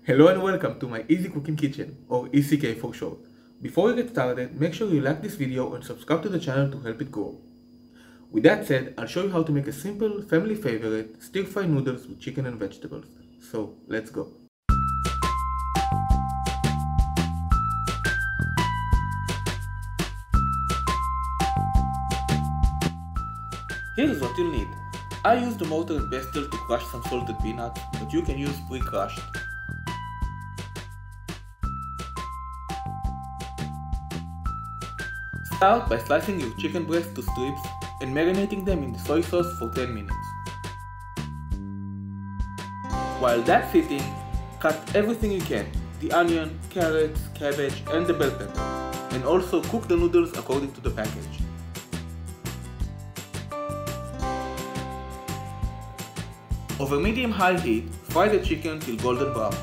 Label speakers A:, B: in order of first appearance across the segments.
A: Hello and welcome to my Easy Cooking Kitchen, or ECK for short. Before we get started, make sure you like this video and subscribe to the channel to help it grow. With that said, I'll show you how to make a simple, family favorite, stir-fry noodles with chicken and vegetables. So, let's go. Here's what you'll need. I used a mortar and pestle to crush some salted peanuts, but you can use pre-crushed. Start by slicing your chicken breast to strips and marinating them in the soy sauce for 10 minutes. While that's sitting, cut everything you can, the onion, carrots, cabbage and the bell pepper, and also cook the noodles according to the package. Over medium-high heat, fry the chicken till golden brown.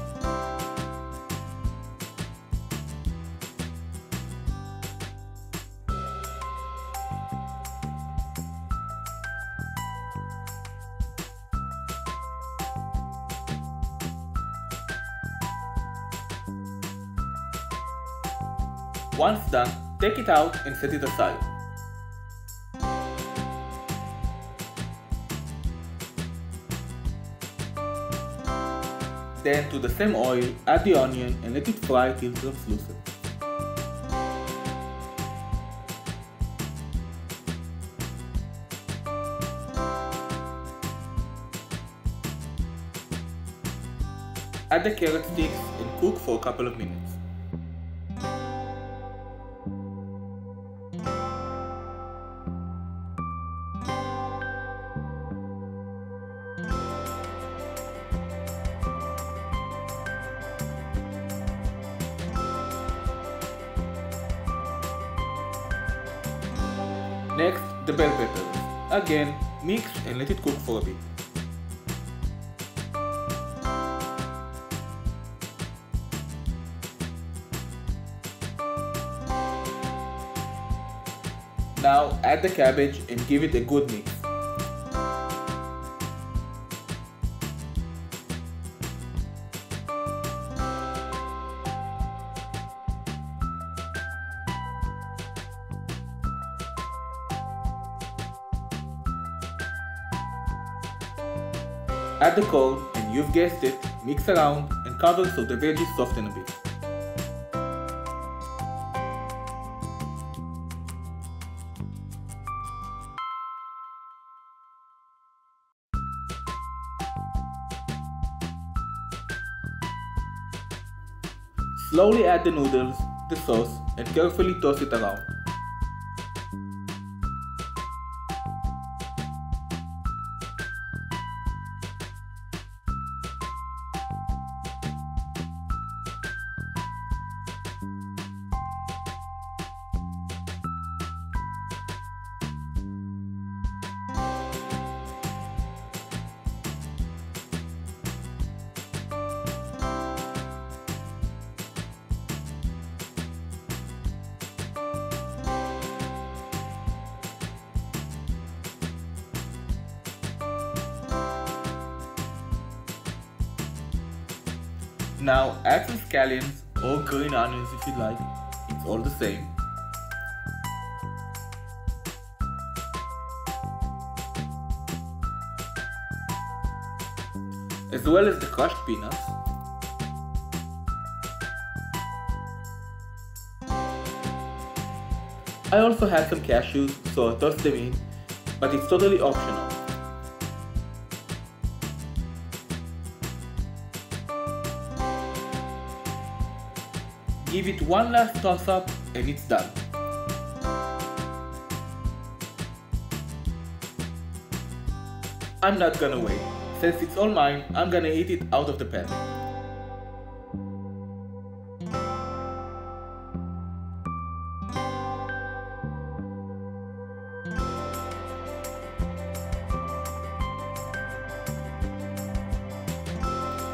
A: Once done, take it out and set it aside. Then to the same oil, add the onion and let it fry till translucent. Add the carrot sticks and cook for a couple of minutes. Next, the bell peppers. Again, mix and let it cook for a bit. Now add the cabbage and give it a good mix. Add the corn and you've guessed it, mix around and cover so the veggies soften a bit. Slowly add the noodles, the sauce and carefully toss it around. Now add some scallions or green onions if you'd like, it's all the same. As well as the crushed peanuts. I also had some cashews, so I tossed them in, but it's totally optional. Give it one last toss up and it's done. I'm not gonna wait. Since it's all mine, I'm gonna eat it out of the pan.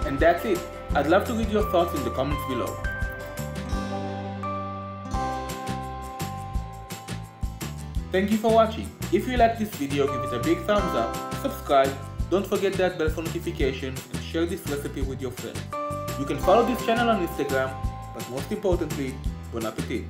A: And that's it. I'd love to read your thoughts in the comments below. Thank you for watching. If you like this video, give it a big thumbs up, subscribe, don't forget that bell for notifications, and share this recipe with your friends. You can follow this channel on Instagram, but most importantly, bon appetit!